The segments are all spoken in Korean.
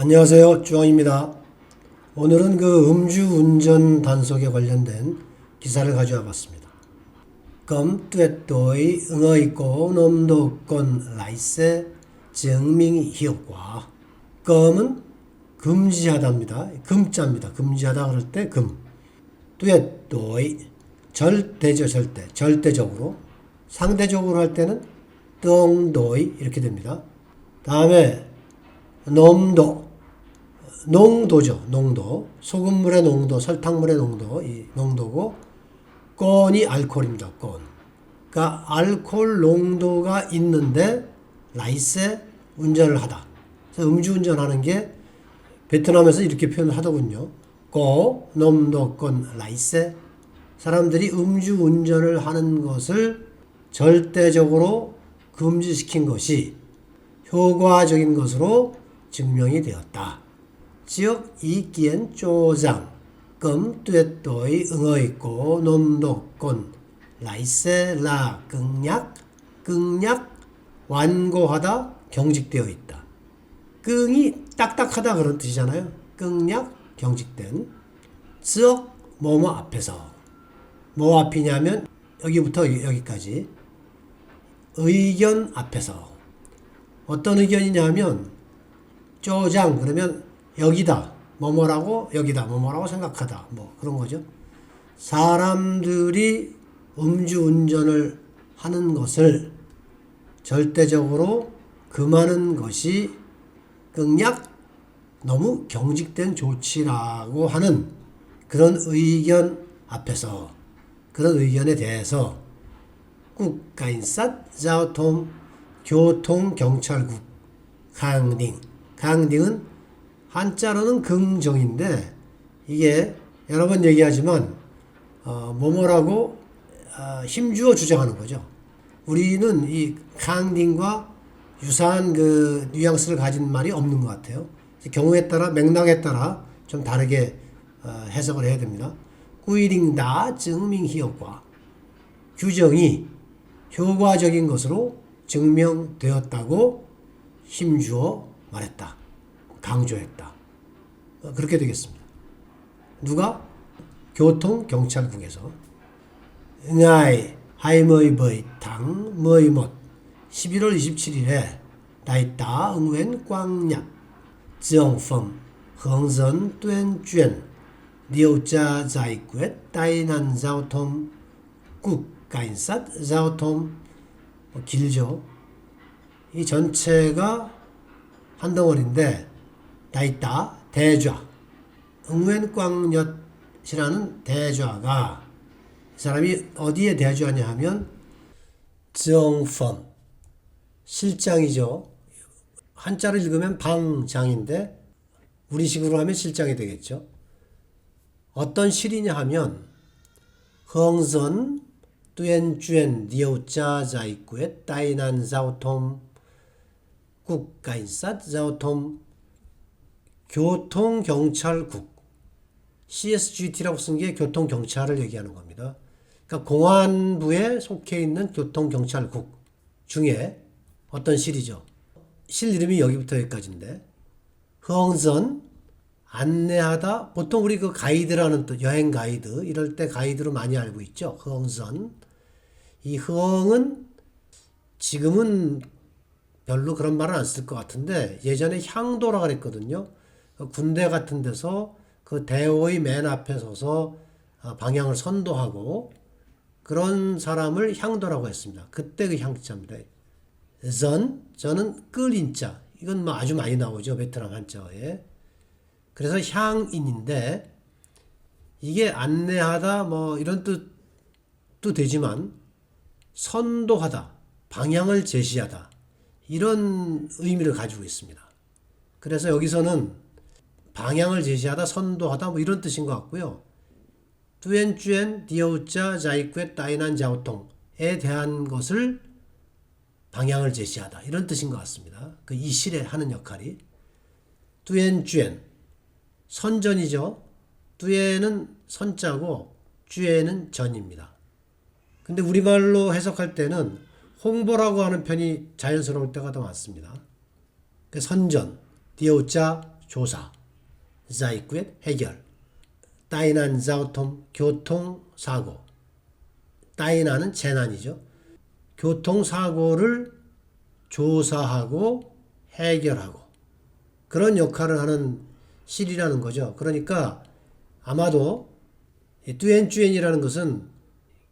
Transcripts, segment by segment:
안녕하세요. 주왕입니다. 오늘은 그 음주운전 단속에 관련된 기사를 가져와 봤습니다. Cấm tuyệt đối người có nồng độ cồn lái xe chứng minh hiệu quả. Cấm 금지하다입니다. 금자입니다. 금지하다 그럴 때 금. tuyệt đối 절대죠. 절대적으로. 상대적으로 할 때는 tương đối 이렇게 됩니다. 다음에 농도죠. 농도. 소금물의 농도, 설탕물의 농도, 이 농도고, 꼰이 알코올입니다. 꼰. 그러니까 알코올 농도가 있는데 라이세 운전을 하다. 그래서 음주운전하는 게 베트남에서 이렇게 표현을 하더군요. 꼬 놈도 꼰 라이세. 사람들이 음주운전을 하는 것을 절대적으로 금지시킨 것이 효과적인 것으로 증명이 되었다. 즉, ý kiến cho rằng cấm tuyệt đối người có nồng độ cồn lái xe là cứng nhắc, 완고하다, 경직되어 있다. 끙이 딱딱하다 그런 뜻이잖아요. 끙약, 경직된. 즉, 뭐뭐 앞에서. 뭐 앞이냐면 여기부터 여기까지. 의견 앞에서. 어떤 의견이냐면 쪼장 그러면 여기다 뭐뭐라고 여기다 뭐뭐라고 생각하다 뭐 그런 거죠. 사람들이 음주운전을 하는 것을 절대적으로 금하는 것이 끙약 너무 경직된 조치라고 하는 그런 의견 앞에서 그런 의견에 대해서 국가인삿자오통 교통경찰국 강딩은 한자로는 긍정인데 이게 여러 번 얘기하지만 뭐뭐라고 힘주어 주장하는 거죠. 우리는 이 강딩과 유사한 그 뉘앙스를 가진 말이 없는 것 같아요. 경우에 따라 맥락에 따라 좀 다르게 해석을 해야 됩니다. 꾸이링다 증명효과 규정이 효과적인 것으로 증명되었다고 힘주어 말했다. 강조했다. 그렇게 되겠습니다. 누가? 교통경찰국에서 ngày 27 tháng 11 11월 27일에 Đại tá Nguyễn Quang Nhật trưởng phòng hướng dẫn tuyên truyền điều tra giải quyết tai nạn giao thông 국 cảnh sát giao thông 길죠. 이 전체가 한 덩어리인데 다있다 대좌 응웬꽝엿이라는 대좌가 이 사람이 어디에 대좌냐 하면 정펌 실장이죠. 한자를 읽으면 방장인데 우리식으로 하면 실장이 되겠죠. 어떤 실이냐 하면 hướng dẫn tuyên truyền điều tra giải quyết tai nạn giao thông 국 cảnh sát giao thông 교통경찰국 CSGT라고 쓴 게 교통경찰을 얘기하는 겁니다. 그러니까 공안부에 속해 있는 교통경찰국 중에 어떤 실이죠. 실 이름이 여기부터 여기까지인데 hướng dẫn 안내하다. 보통 우리 그 가이드라는 뜻, 여행 가이드 이럴 때 가이드로 많이 알고 있죠. hướng dẫn. 이 hướng은 지금은 별로 그런 말은 안 쓸 것 같은데 예전에 향도라 그랬거든요. 군대 같은 데서 그 대호의 맨 앞에 서서 방향을 선도하고 그런 사람을 향도라고 했습니다. 그때 그 향자입니다. 저는 끌인자. 이건 뭐 아주 많이 나오죠. 베트남 한자어에. 그래서 향인인데 이게 안내하다 뭐 이런 뜻도 되지만 선도하다, 방향을 제시하다 이런 의미를 가지고 있습니다. 그래서 여기서는 방향을 제시하다, 선도하다 뭐 이런 뜻인 것 같고요. tuyên điều tra giải quyết tai nạn giao 통에 대한 것을 방향을 제시하다 이런 뜻인 것 같습니다. 그 이 실에 하는 역할이 tuyên 선전이죠. tuy는 선자고 주에는 전입니다. 근데 우리말로 해석할 때는 홍보라고 하는 편이 자연스러울 때가 더 많습니다. 선전, 디오자 조사, 자이쿠엣 해결, 따이난 자오통 교통사고, 따이난은 재난이죠. 교통사고를 조사하고 해결하고 그런 역할을 하는 실이라는 거죠. 그러니까 아마도 뚜엔쭈엔이라는 것은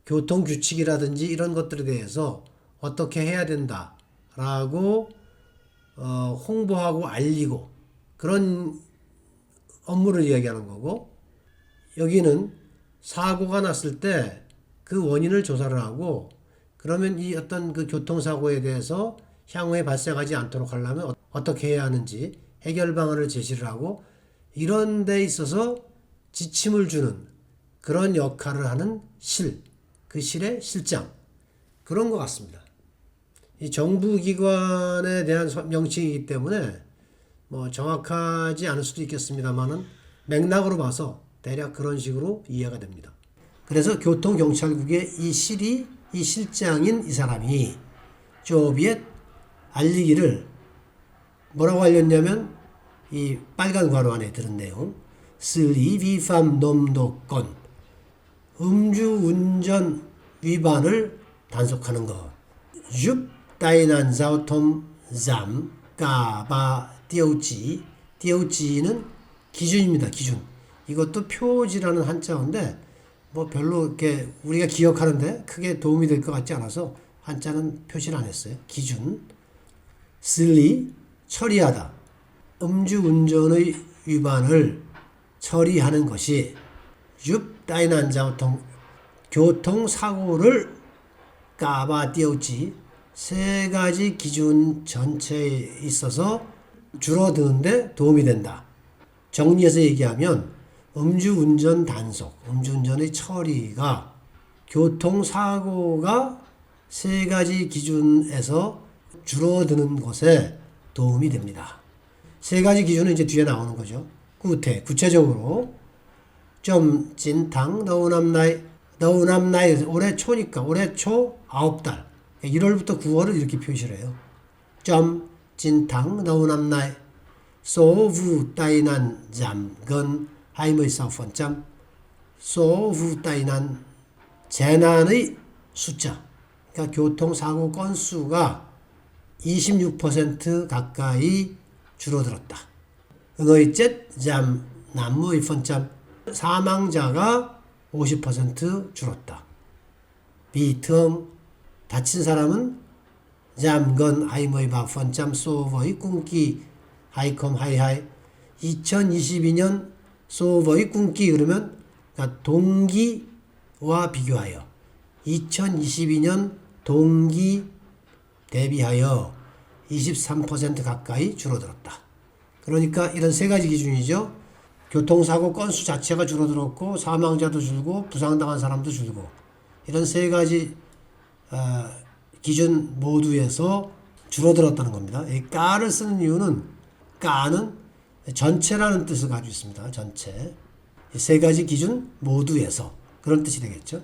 교통규칙이라든지 이런 것들에 대해서 어떻게 해야 된다라고 홍보하고 알리고 그런 업무를 이야기하는 거고, 여기는 사고가 났을 때 그 원인을 조사를 하고, 그러면 이 어떤 그 교통사고에 대해서 향후에 발생하지 않도록 하려면 어떻게 해야 하는지 해결 방안을 제시를 하고, 이런 데 있어서 지침을 주는 그런 역할을 하는 실, 그 실의 실장, 그런 것 같습니다. 이 정부기관에 대한 명칭이기 때문에 뭐 정확하지 않을 수도 있겠습니다만은 맥락으로 봐서 대략 그런 식으로 이해가 됩니다. 그래서 교통경찰국의 이 실이, 이 실장인 이 사람이 조비에 알리기를 뭐라고 알렸냐면, 이 빨간 괄호 안에 들은 내용, 스리 비팜 놈도권, 음주운전 위반을 단속하는 것. 줍 따이난 자오톰 잠 까바 띄우지, 띄우지는 기준입니다. 기준. 이것도 표지라는 한자어인데 뭐 별로 이렇게 우리가 기억하는데 크게 도움이 될 것 같지 않아서 한자는 표시를 안 했어요. 기준. 슬리 처리하다. 음주운전의 위반을 처리하는 것이 줍 따이난 자오통 교통사고를 까바 띄우지, 세 가지 기준 전체에 있어서 줄어드는데 도움이 된다. 정리해서 얘기하면 음주운전 단속, 음주운전의 처리가 교통사고가 세 가지 기준에서 줄어드는 것에 도움이 됩니다. 세 가지 기준은 이제 뒤에 나오는 거죠. 구체적으로 좀 찐탕 너우남나이 올해 초니까 올해 초 9달 1월부터 9월을 이렇게 표시를 해요. 좀 찐탕 너우남나이 소부 따이난 잠건 하이머이 사펀점 소부 따이난 재난의 숫자, 그러니까 교통사고 건수가 26% 가까이 줄어들었다. 응어이젯 잠 남무의 펀점 사망자가 50% 줄었다. 비텀 다친 사람은 잠건 하이머이 바펀점 소버의 꿈기 하이컴 하이하이 2022년 소버의 꿈기 그러면 그러니까 동기와 비교하여 2022년 동기 대비하여 23% 가까이 줄어들었다. 그러니까 이런 세 가지 기준이죠. 교통사고 건수 자체가 줄어들었고 사망자도 줄고 부상당한 사람도 줄고, 이런 세 가지 기준 모두에서 줄어들었다는 겁니다. 이 까를 쓰는 이유는 까는 전체라는 뜻을 가지고 있습니다. 전체. 이 세 가지 기준 모두에서 그런 뜻이 되겠죠.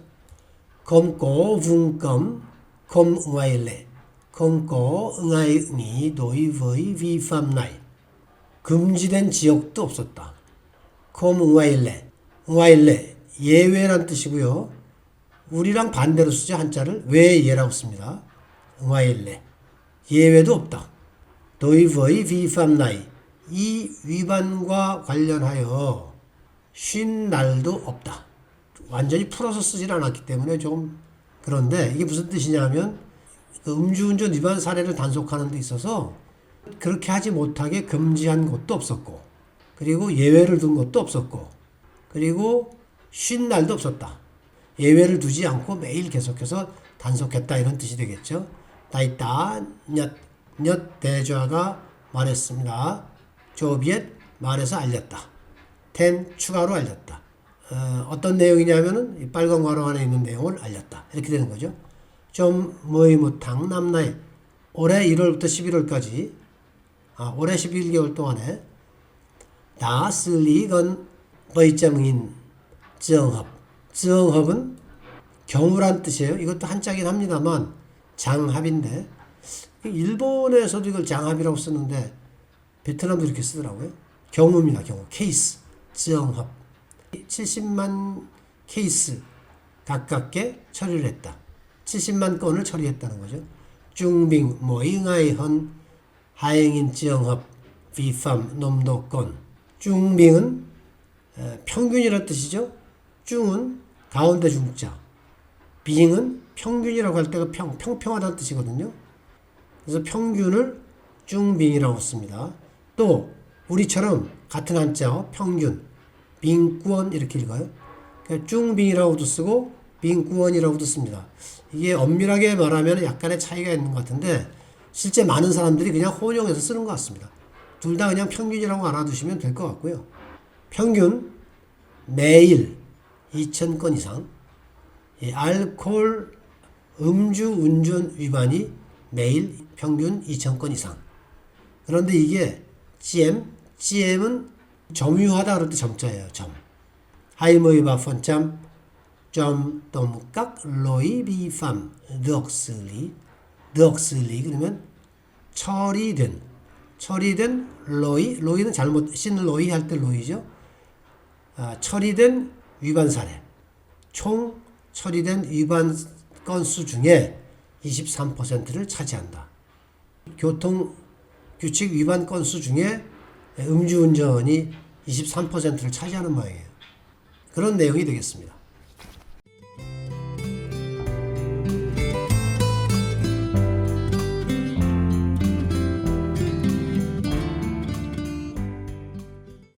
검고 분검 검 응아일레 검고 응아이니 도이의 비팜나이 금지된 지역도 없었다. 검 응아일레 응아일레 예외란 뜻이고요. 우리랑 반대로 쓰죠. 한자를 외예라고 씁니다. 응아일레 예외도 없다. 도이의 비팜나이 이 위반과 관련하여 쉰 날도 없다. 완전히 풀어서 쓰질 않았기 때문에 좀 그런데, 이게 무슨 뜻이냐면 그 음주운전 위반 사례를 단속하는 데 있어서 그렇게 하지 못하게 금지한 것도 없었고, 그리고 예외를 둔 것도 없었고, 그리고 쉰 날도 없었다. 예외를 두지 않고 매일 계속해서 단속했다, 이런 뜻이 되겠죠. 다이따 엿 대좌가 말했습니다. 조비엣 말해서 알렸다. 텐 추가로 알렸다. 어떤 내용이냐면은 이 빨간 괄호 안에 있는 내용을 알렸다. 이렇게 되는 거죠. 좀 뭐이 못탕 남나이 올해 1월부터 11월까지 올해 11개월 동안에 다 쓸리건 거이점인 정합. 정합은 경우란 뜻이에요. 이것도 한자긴 합니다만 장합인데 일본에서도 이걸 장합이라고 쓰는데 베트남도 이렇게 쓰더라고요. 경우입니다. 경우. 케이스. 正合. 70만 케이스 가깝게 처리를 했다. 70만 건을 처리했다는 거죠. 중빙 모잉아이헌 하행인 正合 비팜 nom도건. 중빙은 평균이라는 뜻이죠. 중은 가운데 중자. 빙은 평균이라고 할 때가 평평하다는 뜻이거든요. 그래서 평균을 중빙이라고 씁니다. 또 우리처럼 같은 한자어 평균, 빙구원 이렇게 읽어요. 그러니까 중빙이라고도 쓰고 빙구원이라고도 씁니다. 이게 엄밀하게 말하면 약간의 차이가 있는 것 같은데 실제 많은 사람들이 그냥 혼용해서 쓰는 것 같습니다. 둘 다 그냥 평균이라고 알아두시면 될 것 같고요. 평균 매일 2,000건 이상, 알코올 음주 운전 위반이 매일 평균 2,000건 이상. 그런데 이게 GM은 점유하다 그럴 때 점자예요. 점. 하이머이 바펀짬 점 똥깍 로이 비팜 넉슬리 그러면 처리된 로이는 잘못 신로이 할 때 로이죠. 처리된 위반 사례. 총 처리된 위반 건수 중에 23%를 차지한다. 교통 규칙 위반 건수 중에 음주운전이 23%를 차지하는 모양이에요. 그런 내용이 되겠습니다.